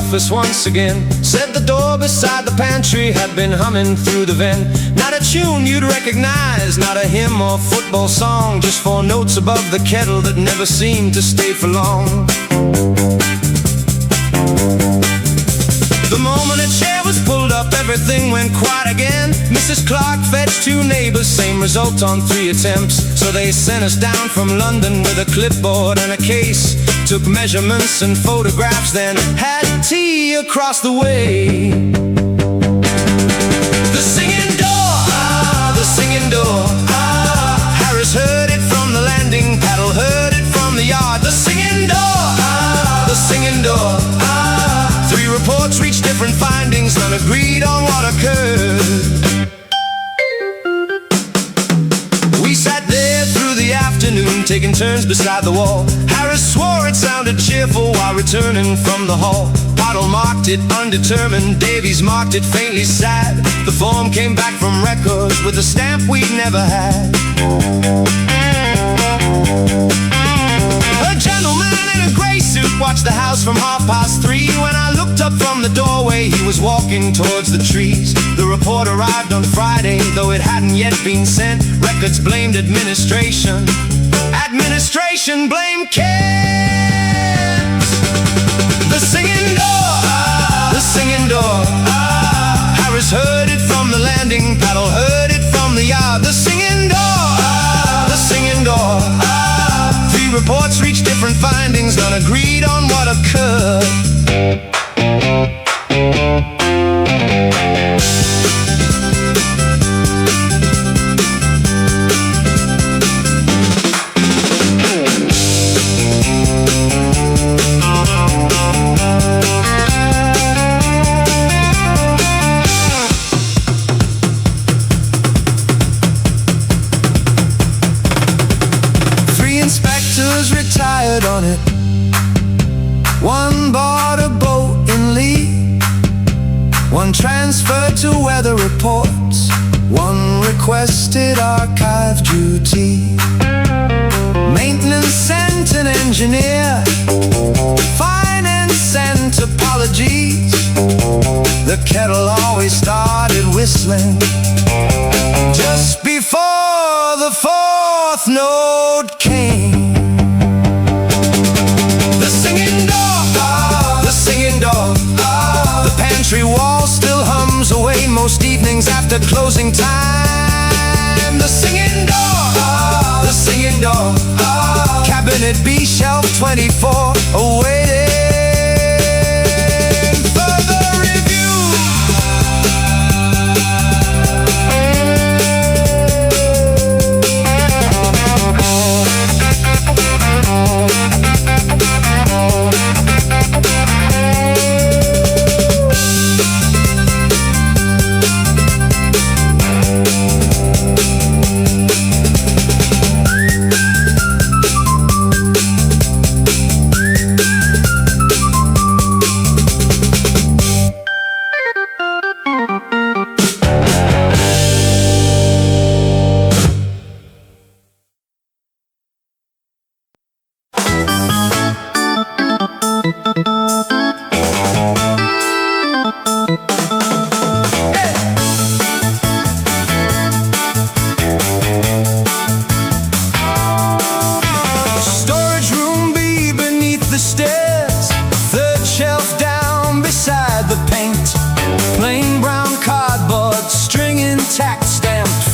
office once again. Said the door beside the pantry had been humming through the vent. Not a tune you'd recognize, not a hymn or football song, just four notes above the kettle that never seemed to stay for long. The moment a chair was pulled up, everything went quiet again. Mrs. Clark fetched two neighbors, same result on 3 attempts. So they sent us down from London with a clipboard and a case. Took measurements and photographs, then had tea across the way. The singing door, the singing door, Harris heard it from the landing, Paddle heard it from the yard. The singing door, the singing door, 3 reports reached different findings, none agreed on what occurred. We sat there through the afternoon, taking turns beside the wall. Harris swore it sounded cheerful while returning from the hall. Pottle marked it undetermined, Davies marked it faintly sad. The form came back from records with a stamp we'd never had. A gentleman in a grey suit watched the house from 3:30. When I looked up from the doorway, he was walking towards the trees. The report arrived on Friday, though it hadn't yet been sent. Records blamed administration, administration blamed Kent. The singing door, the singing door, Harris heard it from the landing, Paddle heard it from the yard. The singing door, the singing door, 3 reports reached different findings, none agreed on what occurred. Inspectors retired on it. 1 bought a boat in Lee, 1 transferred to weather reports, 1 requested archive duty. Maintenance sent an engineer, finance sent apologies. The kettle always started whistling just before the 4th note came. The singing door, the singing door, the pantry wall still hums away most evenings after closing time. The singing door, the singing door, cabinet B, shelf 24, awaiting further review.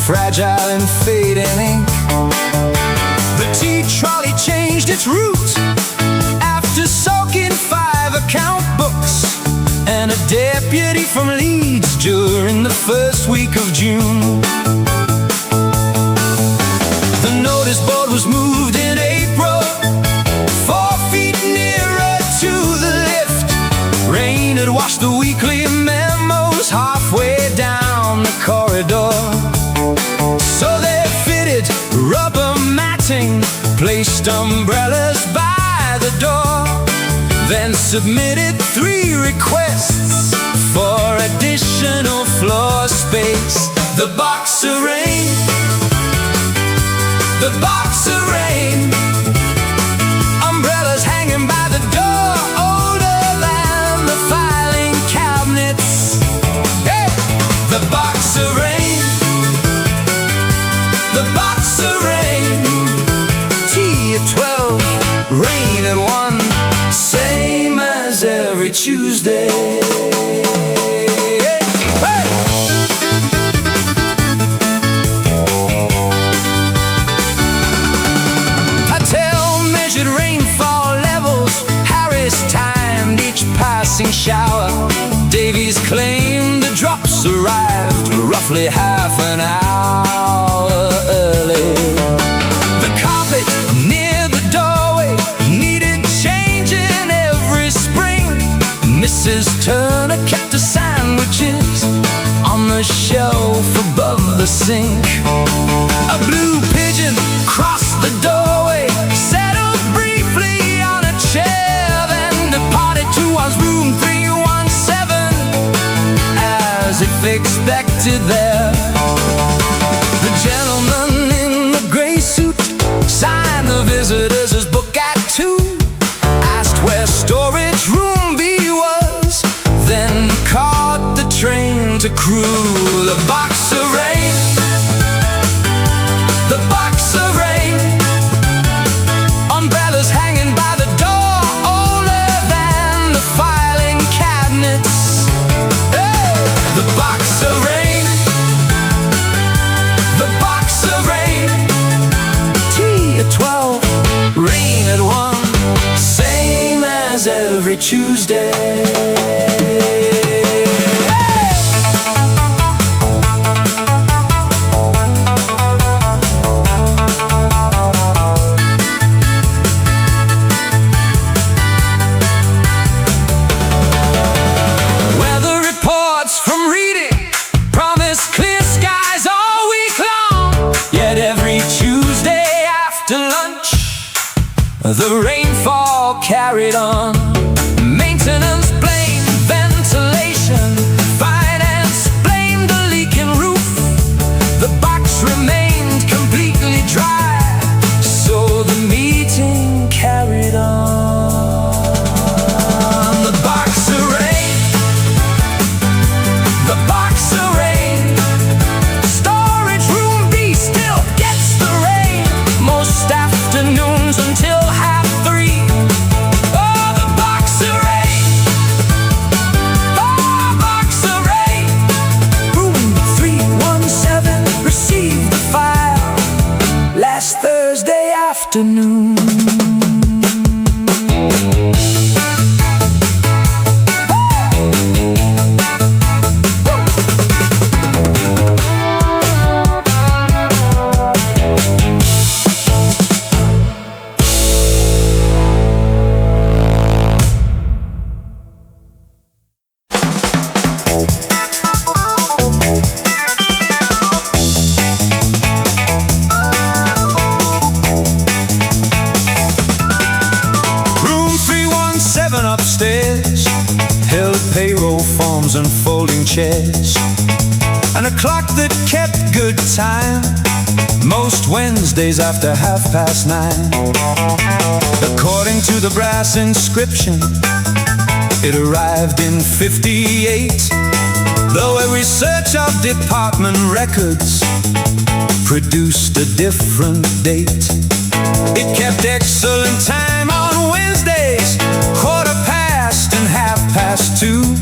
Fragile and fading ink. The tea trolley changed its route after soaking 5 account books and a deputy from Leeds during the first week of June. The notice board was moved in April, 4 feet nearer to the lift. Rain had washed the weekly memos halfway down the corridor. So they fitted rubber matting, placed umbrellas by the door, then submitted 3 requests for additional floor space. The box of rain, the box of rain, umbrellas hanging by the door, older than the fire. Tuesday. Hey! I tell measured rainfall levels, Harris timed each passing shower. Davies claimed the drops arrived roughly half an hour early. The carpet near the doorway needed changing every spring. Mrs. Turner kept her sandwiches on the shelf above the sink. A blue pigeon crossed the doorway, settled briefly on a chair, then departed towards room 317 as if expected there. The gentleman in the gray suit signed the visitors' book at 2, asked where storage room B was, then caught the train to Crewe. The box of rain, the box of rain, umbrellas hanging by the door, older than the filing cabinets. Hey! The box of rain, the box of rain, tea at 12, rain at 1, same as every Tuesday. The rainfall carried on. Maintenance blamed ventilation, finance blamed the leaking roof. The box remained completely dry, so the meeting carried on. The box of rain, the box of rain, storage room B still gets the rain most afternoons until afternoon. Upstairs held payroll forms and folding chairs, and a clock that kept good time most Wednesdays after 9:30. According to the brass inscription, it arrived in 58, though a research of department records produced a different date. It kept excellent time on Wednesdays, 2:15 and 2:30.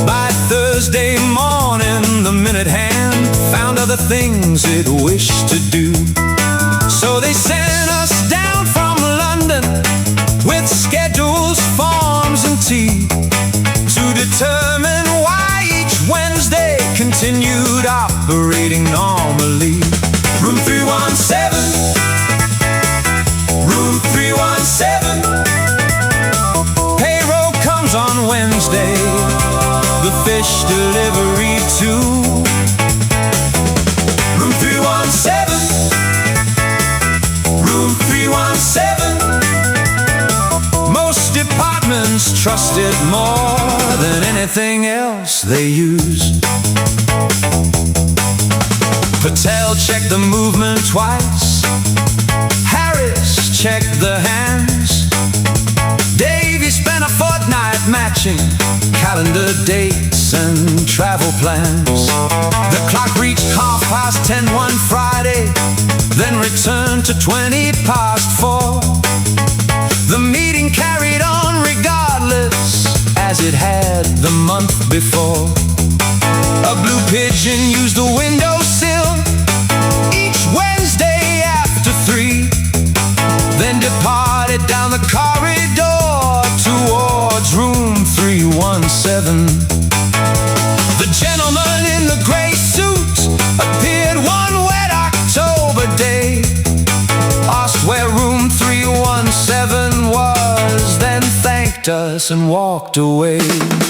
By Thursday morning, the minute hand found other things it wished to do. So they sent us down from London with schedules, forms, and tea to determine why each Wednesday continued operating normally. Room 317, room 317. Payroll comes on Wednesday, the fish delivery too. Room 317, room 317. Most departments trust it more than anything else they use. Patel checked the movement twice, Harris checked the hands, Davy spent a fortnight matching calendar dates and travel plans. The clock reached 10:30 one Friday, then returned to 4:20. The meeting carried on regardless, as month before. A blue pigeon used the windowsill each Wednesday after 3, then departed down the corridor towards room 317. The gentleman in the gray suit appeared one wet October day, asked where room 317 was, then thanked us and walked away.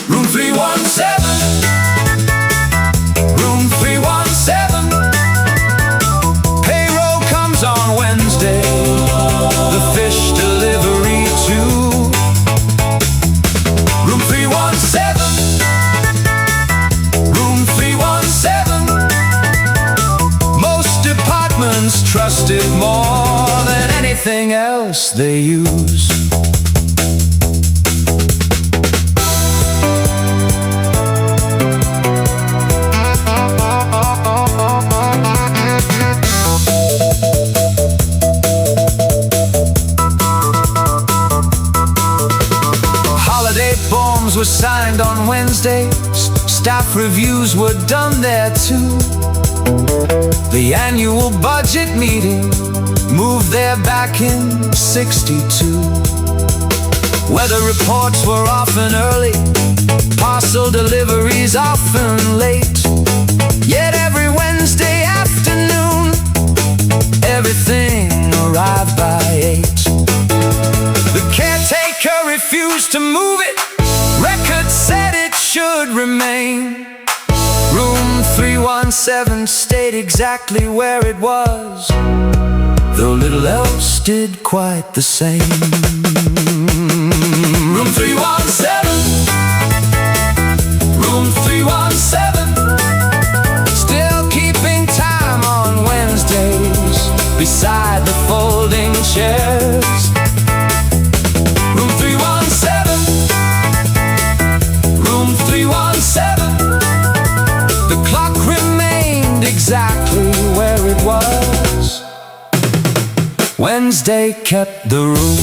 Room 317, room 317. Payroll comes on Wednesday, the fish delivery too. Room 317, room 317. Most departments trust it more than anything else they use. Forms were signed on Wednesdays, staff reviews were done there too. The annual budget meeting moved there back in '62. Weather reports were often early, parcel deliveries often late. Yet every Wednesday afternoon, everything arrived by 8. The caretaker refused to move it, record said it should remain. Room 317 stayed exactly where it was, though little else did quite the same. Room 317, room 317. Still keeping time on Wednesdays beside the folding chairs. Room 317, room 317. The clock remained exactly where it was. Wednesday kept the room.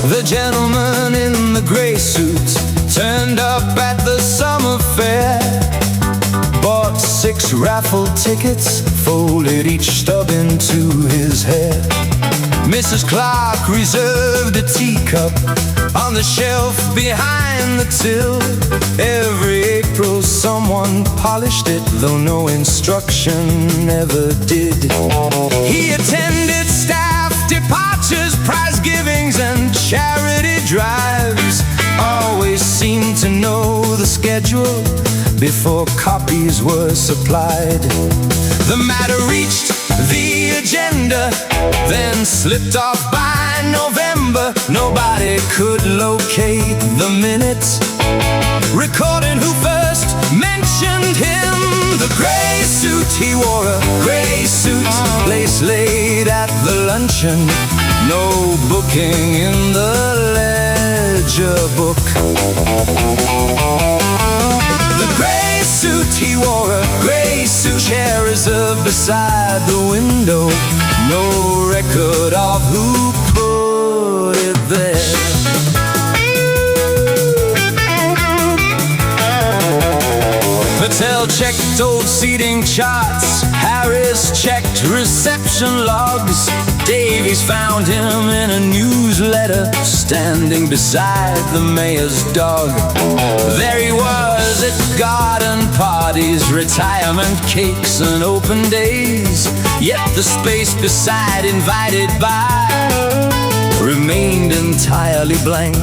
The gentleman in the gray suit turned up at the summer fair, bought 6 raffle tickets, folded each stub into his hair. Mrs. Clark reserved a teacup on the shelf behind the till. Every April someone polished it, though no instruction ever did. He attended staff departures, prize givings and charity drives. Always seemed to know the schedule before copies were supplied. The matter reached the agenda, then slipped off by November. Nobody could locate the minutes recording who first mentioned him. The gray suit, he wore a gray suit, place laid at the luncheon, no booking in the ledger book. The gray suit, he wore a gray suit, chair reserved beside the window, no record of who put it there. Patel checked old seating charts, Harris checked reception logs, Davies found him in a newsletter, standing beside the mayor's dog. There he was at garden parties, retirement cakes and open days, yet the space beside invited by remained entirely blank.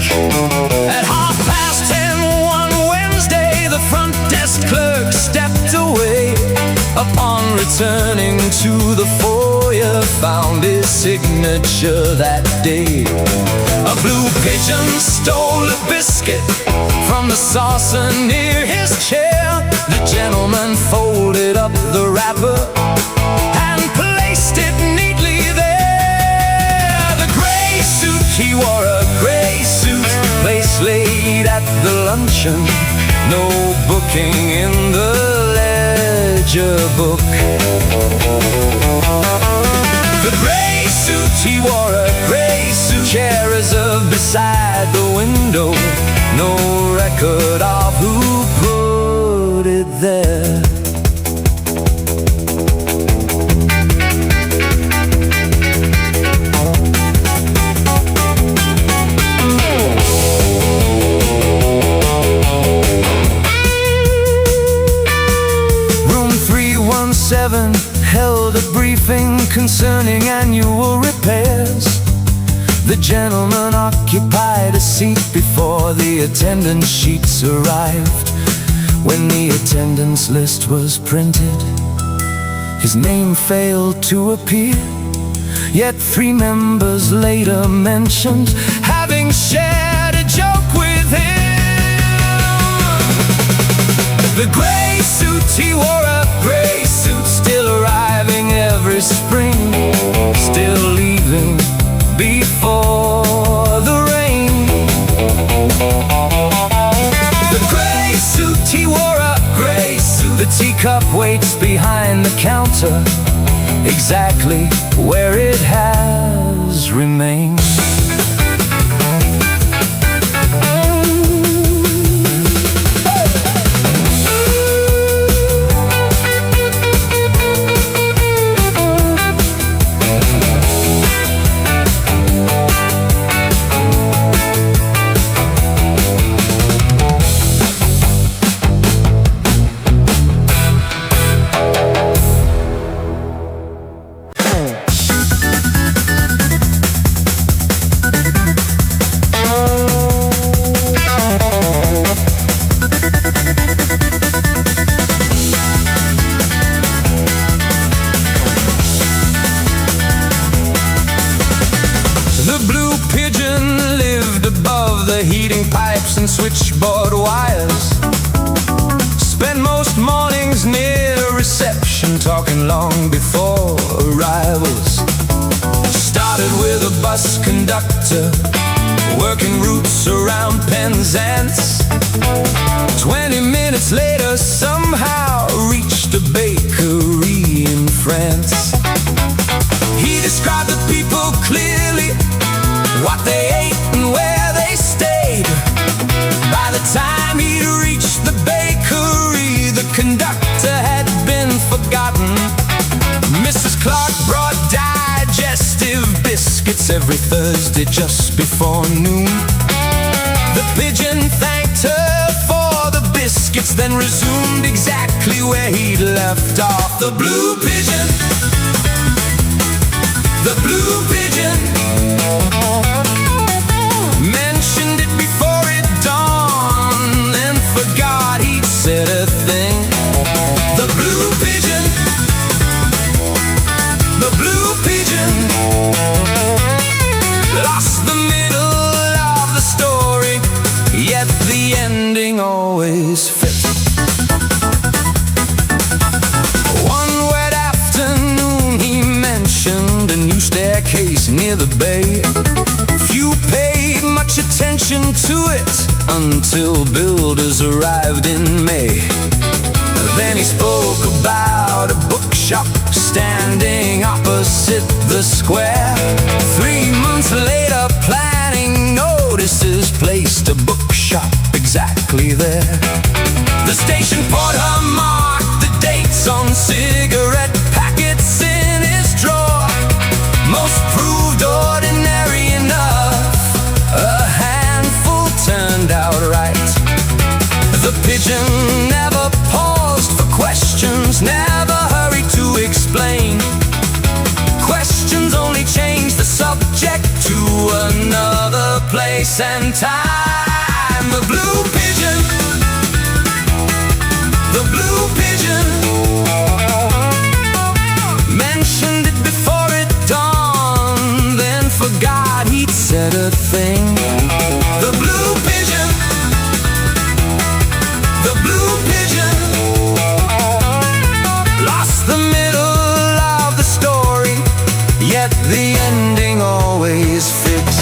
At 10:30 one Wednesday, the front desk clerk stepped away. Upon returning to the foyer, found his signature that day. A blue pigeon stole a biscuit from the saucer near his chair. The gentleman folded up the wrapper and he wore a gray suit. Place late at the luncheon, no booking in the ledger book. The gray suit, he wore a gray suit. Chair reserved beside the window, no record of who put it there. Room 317 held a briefing concerning annual repairs. The gentleman occupied a seat before the attendance sheets arrived. When the attendance list was printed, his name failed to appear. Yet 3 members later mentioned having shared a joke with him. The gray suit, he wore a gray suit. Still arriving every spring, still leaving before the rain. The gray suit, he wore a gray suit. The teacup waits behind the counter, exactly where it has remained. The Blue Pigeon lived above the heating pipes and switchboard wires. Spent most mornings near reception, talking long before arrivals. Started with a bus conductor, working routes around Penzance. 20 minutes later, somehow reached a bakery in France. He described the people clearly, what they ate and where they stayed. By the time he'd reached the bakery, the conductor had been forgotten. Mrs. Clark brought digestive biscuits every Thursday just before noon. The pigeon thanked her for the biscuits, then resumed exactly where he'd left off. The blue pigeon, the blue pigeon, mentioned it before it dawned, then forgot he'd said a thing. The blue pigeon, the blue pigeon, lost the middle of the story, yet the ending always fit. One wet afternoon he mentioned a new staircase near the bay. Few paid much attention to it until builders arrived in May. Then he spoke about a bookshop standing opposite the square. 3 months later, planning notices placed a bookshop exactly there. The station porter marked the dates on cigarette packets in his drawer. Most proved ordinary enough, a handful turned out right. The pigeon never paused for questions, never hurried to explain. Questions only changed the subject to another place and time. The blue pigeon, the blue pigeon, mentioned it before it dawned, then forgot he'd said a thing. The blue pigeon, the blue pigeon, lost the middle of the story, yet the ending always fits.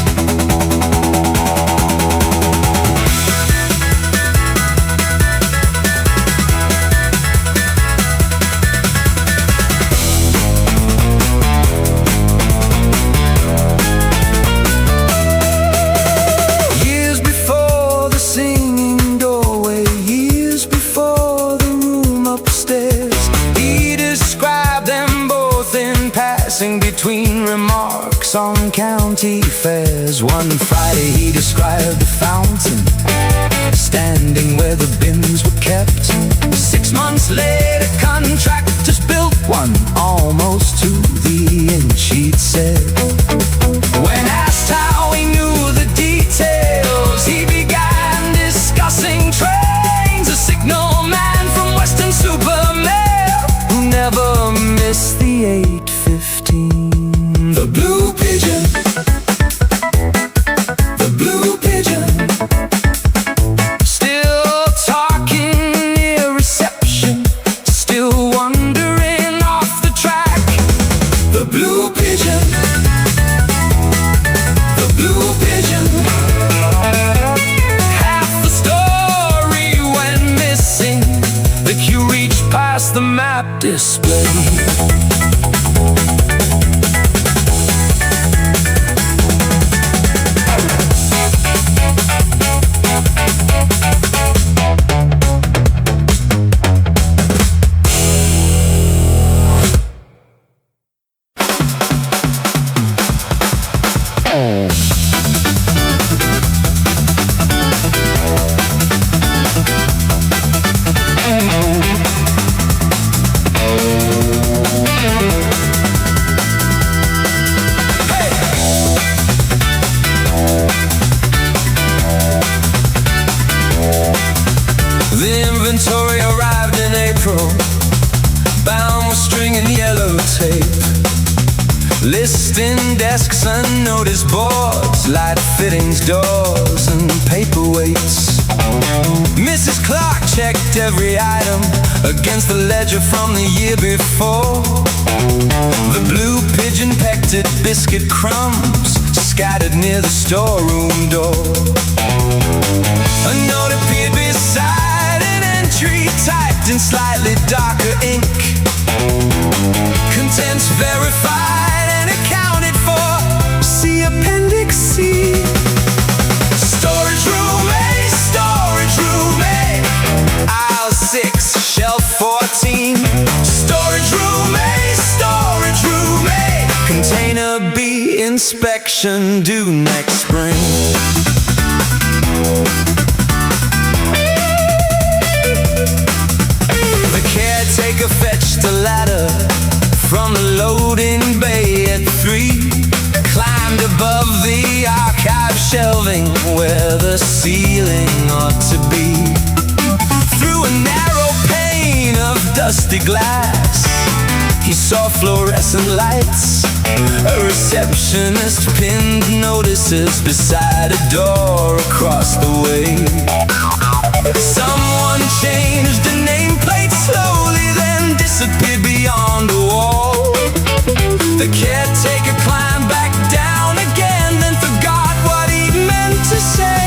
on county fairs. One Friday he described a fountain standing where the bins were kept. 6 months later contractors built one almost to the inch, he'd said. When asked how he knew the details, he began discussing trains. A signal man from Western Supermail who never missed the 8:15. The Blue Pigeon, the Blue Pigeon, still talking near reception, still wandering off the track. The Blue Pigeon, the Blue Pigeon. Half the story went missing. The queue reached past the map display. The inventory arrived in April, bound with string and yellow tape. Listing desks and noticeboards, light fittings, doors and paperweights. Mrs. Clark checked every item against the ledger from the year before. The Blue Pigeon pecked at biscuit crumbs scattered near the storeroom door. A note appeared beside an entry typed in slightly darker ink. Contents verified and accounted for. See Appendix C. Storage room A, storage room A, aisle 6, shelf 14. Storage room A, storage room A, container B, inspection due next spring. The caretaker fetched a ladder from the loading bay at 3. Climbed above the archive shelving where the ceiling ought to be. Through a narrow pane of dusty glass, he saw fluorescent lights. A receptionist pinned notices beside a door across the way. Someone changed the nameplate slowly, then disappeared beyond the wall. The caretaker climbed back down again, then forgot what he meant to say.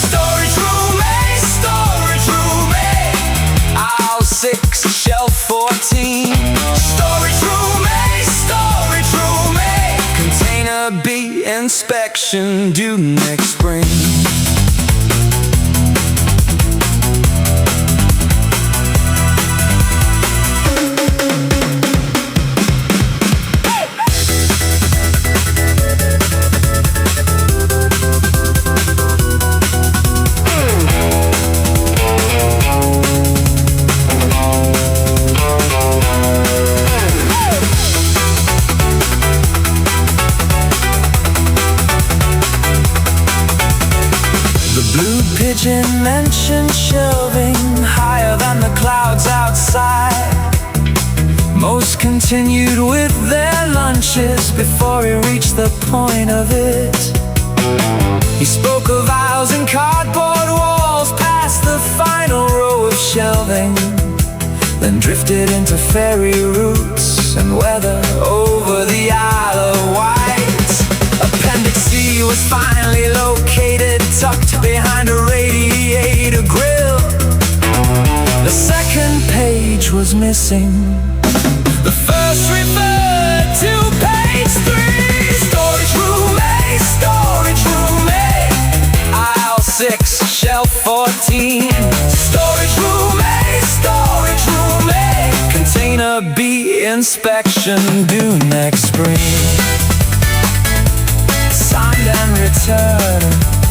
Storage room A, storage room A, aisle 6, shelf 14. Storage room A, storage room A, container B, inspection due next spring. Pigeon mentioned shelving higher than the clouds outside. Most continued with their lunches before he reached the point of it. He spoke of aisles and cardboard walls past the final row of shelving, then drifted into fairy roots and weather over the Isle of Wight. Appendix C was finally located, tucked behind a radiator grill. The second page was missing. The first referred to page 3. Storage room A, storage room A, aisle 6, shelf 14. Storage room A, storage room A, container B, inspection due next spring. and return.